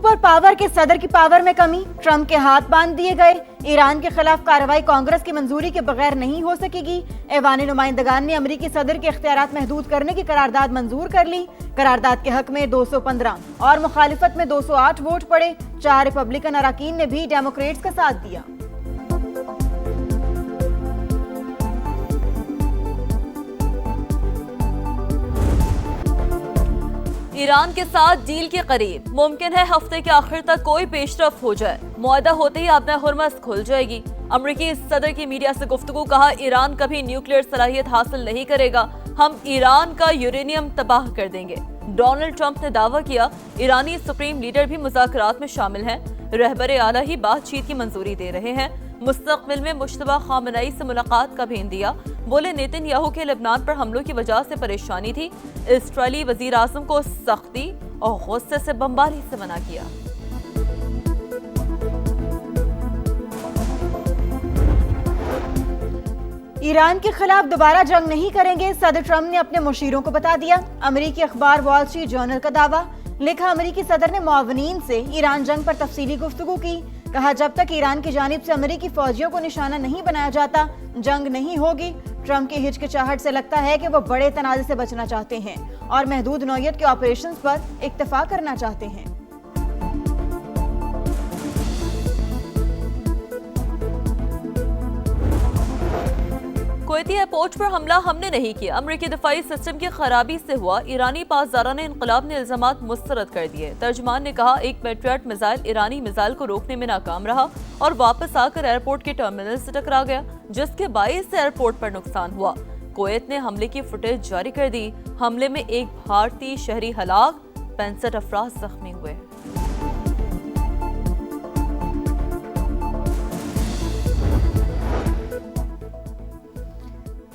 Super power के सदर की पावर में कमी, ट्रंप के हाथ बांध दिए गए। ईरान के खिलाफ कार्रवाई कांग्रेस की मंजूरी के बगैर नहीं हो सकेगी। ऐवान नुमाइंदगान ने अमेरिकी सदर के इख्तियारात महदूद करने की करारदाद मंजूर कर ली। करारदाद के हक में 215 और मुखालिफत में 208 वोट पड़े। 4 रिपब्लिकन अराकीन ने भी डेमोक्रेट्स का साथ दिया। ईरान के साथ डील के करीब, मुमकिन है हफ्ते के आखिर तक कोई पेशरफ हो जाए। मुआहदा होते ही अपना हुर्मस खुल जाएगी। अमेरिकी सदर की मीडिया से गुफ्तगू, कहा ईरान कभी न्यूक्लियर सलाहियत हासिल नहीं करेगा, हम ईरान का यूरेनियम तबाह कर देंगे। डोनाल्ड ट्रंप ने दावा किया ईरानी सुप्रीम लीडर भी मुज़ाकरात में शामिल हैं। रहबरे आला ही बातचीत की मंजूरी दे रहे हैं। मुस्तकबिल में मुश्तबा खामनेई से मुलाकात का भेद दिया। बोले नेतन्याहू के लेबनान पर हमलों की वजह से परेशानी थी। इस्राईली वजीर आज़म को सख्ती और गुस्से से बमबारी से मना किया। ईरान के खिलाफ दोबारा जंग नहीं करेंगे, सदर ट्रंप ने अपने मुशीरों को बता दिया। अमेरिकी अखबार वॉल स्ट्रीट जर्नल का दावा, लिखा अमेरिकी सदर ने मुआवनीन से ईरान जंग पर तफसीली गुफ्तगू की। कहा जब तक ईरान की जानिब से अमेरिकी फौजियों को निशाना नहीं बनाया जाता, जंग नहीं होगी। ट्रंप की हिचकिचाहट से लगता है कि वो बड़े तनाज़े से बचना चाहते हैं और महदूद नौयत के ऑपरेशंस पर इक्तफा करना चाहते हैं। कुवैती एयरपोर्ट पर हमला हमने नहीं किया, अमेरिकी दिफाई सिस्टम की खराबी से हुआ। ईरानी पासदारान इनकलाब ने इल्जामात मुस्तरद कर दिए। तर्जमान ने कहा एक पैट्रियट मिसाइल ईरानी मिसाइल को रोकने में नाकाम रहा और वापस आकर एयरपोर्ट के टर्मिनल से टकरा गया, जिसके बायस से एयरपोर्ट पर नुकसान हुआ। कुवैत ने हमले की फुटेज जारी कर दी। हमले में एक भारतीय शहरी हलाक, 65 अफराद जख्मी हुए।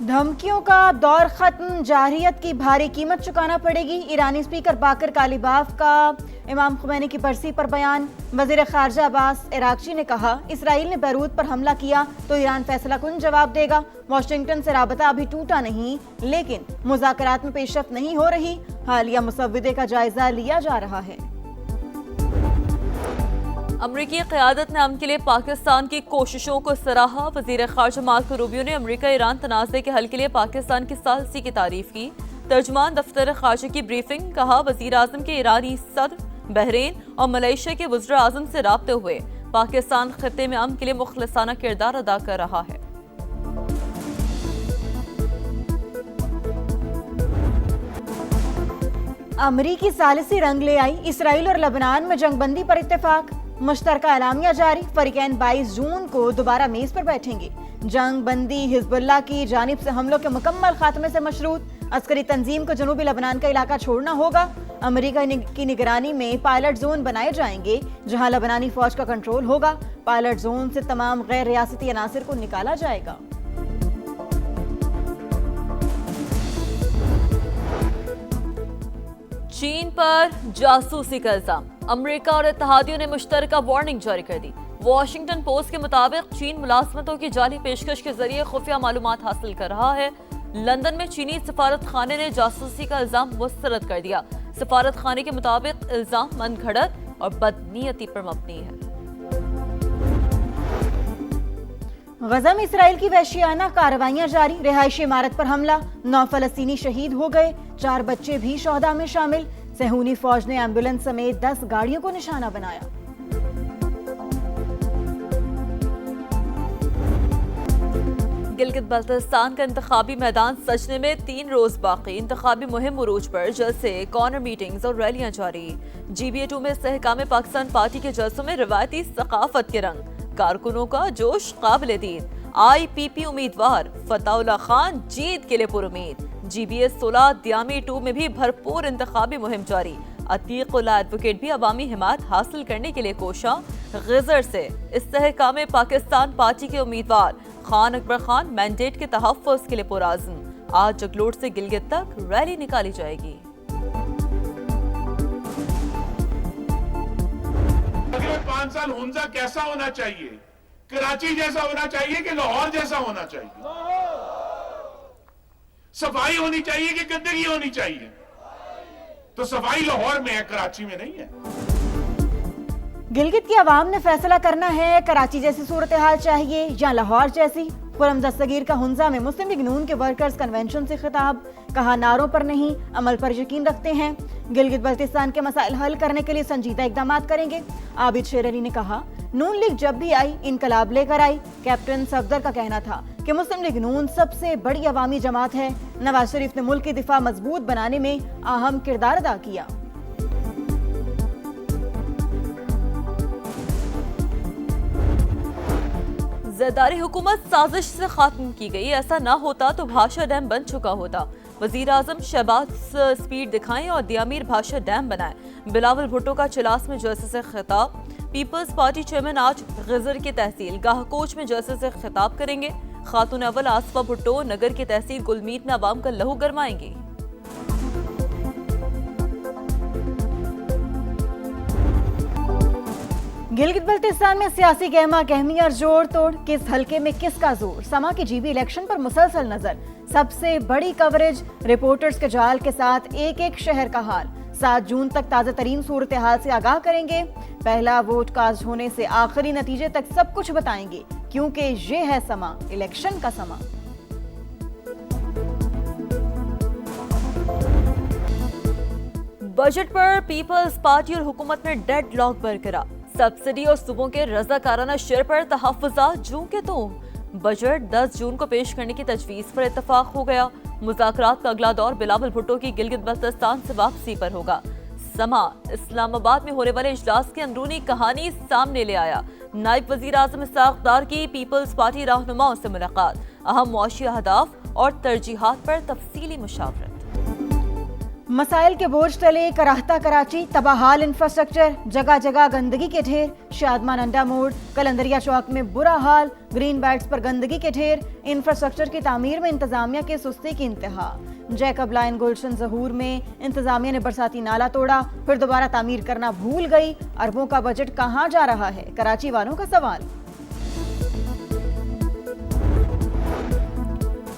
धमकियों का दौर खत्म, जारहियत की भारी कीमत चुकाना पड़ेगी। ईरानी स्पीकर बाकर कालिबाफ का इमाम खुमैनी की बरसी पर बयान। वजीर खारजा अब्बास इराक्ची ने कहा इसराइल ने बैरूत पर हमला किया तो ईरान फैसला कुन जवाब देगा। वाशिंगटन से राबता अभी टूटा नहीं, लेकिन मुज़ाकरात में पेशरफ्त नहीं हो रही। हालिया मुसव्विदे का जायजा लिया जा रहा है। अमरीकी क़यादत ने अमन के लिए पाकिस्तान की कोशिशों को सराहा। वज़ीर ख़ारजा मार्को रूबियो ने अमरीका ईरान तनाज़े के हल के लिए पाकिस्तान की सालसी की तारीफ की। तर्जमान दफ्तर ख़ारजा की ब्रीफिंग, कहा वज़ीर आज़म के ईरानी सदर, बहरीन और मलेशिया के वज़ीर आज़म से राब्ते हुए पाकिस्तान खित्ते में अमन के लिए मुखलसाना किरदार अदा कर रहा है। अमरीकी सालिसी रंग ले आई, इसराइल और लबनान में जंगबंदी पर इत्तेफाक। मुश्तरका एलामिया जारी, फरीकैन 22 जून को दोबारा मेज पर बैठेंगे। जंग बंदी हिजबुल्लाह की जानिब से हमलों के मुकम्मल खात्मे से मशरूत। अस्करी तंजीम को जनूबी लबनान का इलाका छोड़ना होगा। अमेरिका की निगरानी में पायलट जोन बनाए जाएंगे, जहां लबनानी फौज का कंट्रोल होगा। पायलट जोन से तमाम गैर रियासती अनासिर को निकाला जाएगा। चीन पर जासूसी का इल्जाम, अमेरिका और इत्तेहादियों ने मुश्तरका वार्निंग जारी कर दी। वॉशिंगटन पोस्ट के मुताबिक चीन मुलाजमतों की जाली पेशकश के जरिए खुफिया मालूमात हासिल कर रहा है। लंदन में चीनी सफारत खाने ने जासूसी का इल्जाम मुस्तरद कर दिया। सफारत खाने के मुताबिक इल्जाम मनगढ़ंत और बदनीयती पर मबनी है। गजा में इसराइल की वहशियाना कार्रवाइयां जारी, रिहायशी इमारत पर हमला, 9 फलस्तीनी शहीद हो गए, 4 बच्चे भी शोहदा में शामिल। सहूनी फौज ने एम्बुलेंस समेत 10 गाड़ियों को निशाना बनाया। गिलगित बल्तिस्तान का इंतखाबी मैदान सजने में 3 रोज बाकी। इंतखाबी मुहिम उरूज पर जलसे, कॉर्नर मीटिंग्स और रैलियां जारी। GBA2 में सहकाम पाकिस्तान पार्टी के जलसों में रवायती सकाफत के रंग, कारकुनों का जोश काबिल दीद। IPP उम्मीदवार फताउल्ला खान जीत के लिए पुरुमीद। GBA 16 दियामी 2 में भी भरपूर इंतखाबी मुहिम जारी। अतीकुल्लाह एडवोकेट भी अवामी हिमायत हासिल करने के लिए कोशा। गजर से इस्तेहकाम पाकिस्तान पार्टी के उम्मीदवार खान अकबर खान मैंडेट के तहफ़्फ़ुज़ के लिए पुराज़्म। आज जगलोट से गिलगित तक रैली निकाली जाएगी। अगले 5 साल हुंजा कैसा होना चाहिए? कराची जैसा होना चाहिए कि लाहौर जैसा होना चाहिए? सफाई होनी चाहिए कि गंदगी होनी चाहिए? तो सफाई लाहौर में है, कराची में नहीं है। गिलगित की आवाम ने फैसला करना है, कराची जैसी सूरत हाल चाहिए या लाहौर जैसी। खुर्रम दस्तगीर का हुंजा में मुस्लिम लीग नून के वर्कर्स कन्वेंशन से खिताब, कहा नारों पर नहीं अमल पर यकीन रखते हैं। गिलगित बल्तिस्तान के मसाइल हल करने के लिए संजीदा इकदाम करेंगे। आबिद शेर अली ने कहा नून लीग जब भी आई इनकलाब लेकर आई। कैप्टन सफदर का कहना था कि मुस्लिम लीग नून सबसे बड़ी अवामी जमात है। नवाज शरीफ ने मुल्क की दिफा मजबूत बनाने में अहम किरदार अदा किया। ज़रदारी हुकूमत साजिश से खात्म की गई, ऐसा ना होता तो भाषा डैम बन चुका होता। वजीर आजम शहबाज स्पीड दिखाएं और दियामीर भाषा डैम बनाएं। बिलावल भुट्टो का चिलास में जलसे से खिताब। पीपल्स पार्टी चेयरमैन आज गजर की तहसील गाहकोच में जलसे से खिताब करेंगे। खातून अव्वल आसफा भुट्टो नगर की तहसील गुलमीत में आवाम का लहू गरमाएंगी। गिलगित बल्तिस्तान में सियासी गहमा गहमी और जोड़ तोड़, किस हलके में किसका जोर। समा की जीबी इलेक्शन पर मुसलसल नजर, सबसे बड़ी कवरेज, रिपोर्टर्स के जाल के साथ एक एक शहर का हाल। 7 जून तक ताज़ा तरीन सूरत हाल से आगाह करेंगे। पहला वोट कास्ट होने से आखिरी नतीजे तक सब कुछ बताएंगे, क्योंकि ये है समा, इलेक्शन का समा। बजट पर पीपल्स पार्टी और हुकूमत में डेड लॉक बरकरार। सब्सिडी और सूबों के रजाकाराना शेयर पर तहफ़्फ़ुज़ात जूं के तो बजट 10 जून को पेश करने की तजवीज़ पर इत्तफाक हो गया। मुज़ाकरात का अगला दौर बिलावल भुट्टो की गिलगित बल्तिस्तान से वापसी पर होगा। समा इस्लामाबाद में होने वाले इजलास की अंदरूनी कहानी सामने ले आया। नायब वजीर आजम इस्हाक डार की पीपल्स पार्टी रहनुमाओं से मुलाकात, अहम मुआशी अहदाफ और तरजीहात पर तफसीली मुशावरत। मसाइल के बोझ तले कराहता कराची, तबाहाल इंफ्रास्ट्रक्चर, जगह जगह गंदगी के ढेर। शादमान अंडा मोड़, कलंदरिया चौक में बुरा हाल, ग्रीन बेल्ट्स पर गंदगी के ढेर। इंफ्रास्ट्रक्चर की तामीर में इंतजामिया के सुस्ती की इंतहा। जैकब लाइन गुलशन ज़हूर में इंतजामिया ने बरसाती नाला तोड़ा, फिर दोबारा तामीर करना भूल गई। अरबों का बजट कहाँ जा रहा है, कराची वालों का सवाल।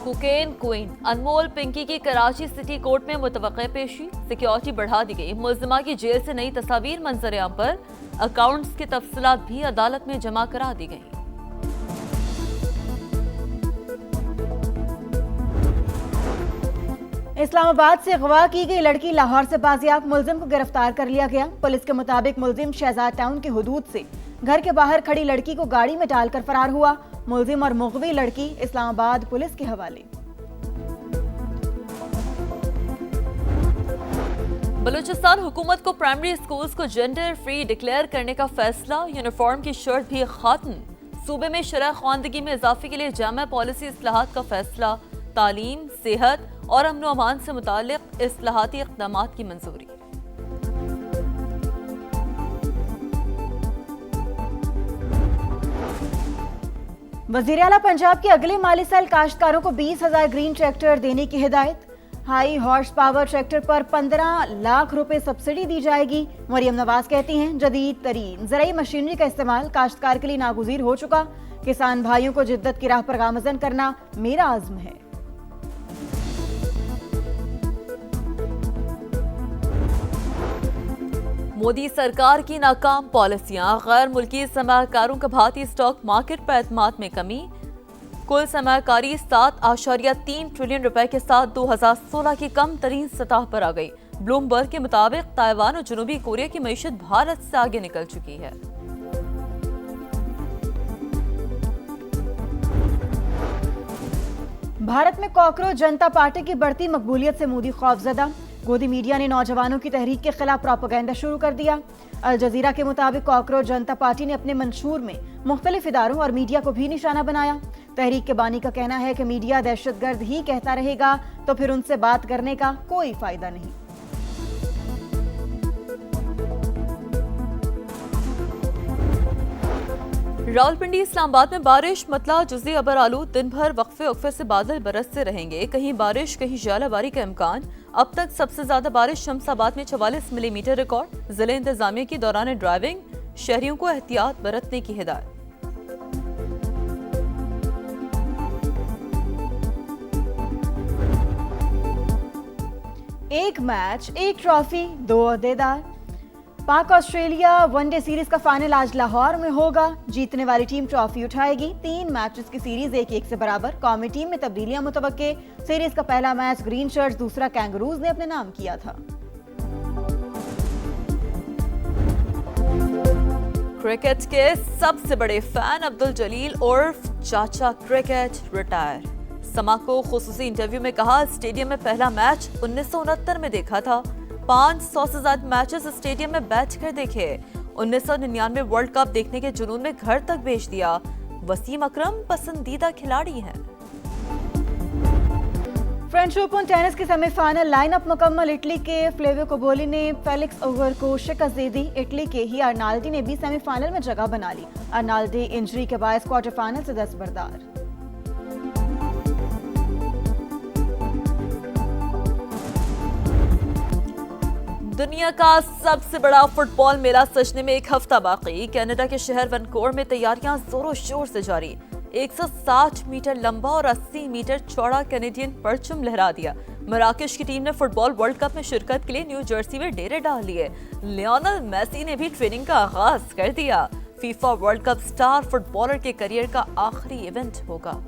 कोकेन क्वीन अनमोल पिंकी की कराची सिटी कोर्ट में मुतवक्के पेशी, सिक्योरिटी बढ़ा दी गई। मुल्जिमा की जेल से नई तस्वीर मंजर-ए-आम पर, अकाउंट्स की तफसीलात भी अदालत में जमा करा दी गई। इस्लामाबाद से अगवा की गई लड़की लाहौर से बाजियाब, मुलजिम को गिरफ्तार कर लिया गया। पुलिस के मुताबिक मुलजिम शहजाद टाउन के हुदूद से घर के बाहर खड़ी लड़की को गाड़ी में डालकर फरार हुआ। मुलजिम और मुगवी लड़की इस्लामाबाद पुलिस के हवाले। बलूचिस्तान हुकूमत को प्राइमरी स्कूल्स को जेंडर फ्री डिक्लेयर करने का फैसला, यूनिफॉर्म की शर्त भी खत्म। सूबे में शरह ख्वानदगी में इजाफे के लिए जामा पॉलिसी इस्लाहात का फैसला, तालीम, सेहत और अमन व अमान से मुताल्लिक इस्लाहाती इक़दामात की मंजूरी। वज़ीर आला पंजाब के अगले माली साल काश्तकारों को 20,000 ग्रीन ट्रैक्टर देने की हिदायत। हाई हॉर्स पावर ट्रैक्टर पर 15 लाख रुपए सब्सिडी दी जाएगी। मरियम नवाज कहती हैं जदीद तरीन ज़राई मशीनरी का इस्तेमाल काश्तकार के लिए नागुज़ीर हो चुका। किसान भाइयों को जिद्दत की राह पर गामज़न करना मेरा आज़्म है। मोदी सरकार की नाकाम पॉलिसियां, गैर मुल्की सरमाकारों का भारतीय स्टॉक मार्केट पर एतमाद में कमी। कुल सरमाकारी 7.3 ट्रिलियन रुपए के साथ 2016 की कम तरीन सतह पर आ गई। ब्लूमबर्ग के मुताबिक ताइवान और जनूबी कोरिया की मईशत भारत से आगे निकल चुकी है। भारत में कॉकरोच जनता पार्टी की बढ़ती मकबूलियत से मोदी खौफजदा। गोदी मीडिया ने नौजवानों की तहरीक के खिलाफ प्रोपेगेंडा शुरू कर दिया। अल जजीरा के मुताबिक कॉकरोच जनता पार्टी ने अपने मंशूर में मुख्तलिफ इदारों और मीडिया को भी निशाना बनाया। तहरीक के बानी का कहना है कि मीडिया दहशतगर्द ही कहता रहेगा तो फिर उनसे बात करने का कोई फायदा नहीं। रावलपिंडी इस्लामाबाद में बारिश, मतला जुज़ी अबर आलू, दिन भर वक्फे से बादल बरसते रहेंगे। कहीं बारिश कहीं ज़ालाबारी का इम्कान। अब तक सबसे ज्यादा बारिश शमसाबाद में 44 मिलीमीटर रिकॉर्ड। जिले इंतजामिया की दौरान ड्राइविंग, शहरियों को एहतियात बरतने की हिदायत। एक मैच, एक ट्रॉफी, 2 ओहदेदार। पाक ऑस्ट्रेलिया वनडे सीरीज का फाइनल आज लाहौर में होगा। जीतने वाली टीम ट्रॉफी उठाएगी। 3 मैचेस की सीरीज 1-1 से बराबर। कौमी टीम में तब्दीलियां मुतवक्के। सीरीज का पहला मैच ग्रीन शर्ट्स, दूसरा कैंगरूज ने अपने नाम किया था। क्रिकेट के सबसे बड़े फैन अब्दुल जलील उर्फ चाचा क्रिकेट रिटायर। समा को खुसूसी इंटरव्यू में कहा, स्टेडियम में पहला मैच 1969 में देखा था। 500 से ज्यादा मैचेस स्टेडियम में बैठकर देखे। 1999 वर्ल्ड कप देखने के जुनून में घर तक भेज दिया। वसीम अकरम पसंदीदा खिलाड़ी हैं। फ्रेंच ओपन टेनिस की सेमीफाइनल लाइनअप मुकम्मल। इटली के फ्लेवियो कोबोली ने फेलिक्स ओवर को शिकस्त दे दी। इटली के ही अर्नाल्डी ने भी सेमीफाइनल में जगह बना ली। अर्नाल्डी इंजरी के बायस क्वार्टर फाइनल से दस्तबरदार। दुनिया का सबसे बड़ा फुटबॉल मेला सजने में 1 हफ्ता बाकी। कनाडा के शहर वैनकूवर में तैयारियां जोरों शोर से जारी। 160 मीटर लंबा और 80 मीटर चौड़ा कैनेडियन परचम लहरा दिया। मराकेश की टीम ने फुटबॉल वर्ल्ड कप में शिरकत के लिए न्यू जर्सी में डेरे डाल लिए। लियोनेल मेसी ने भी ट्रेनिंग का आगाज कर दिया। FIFA world cup star footballer के करियर का आखिरी इवेंट होगा।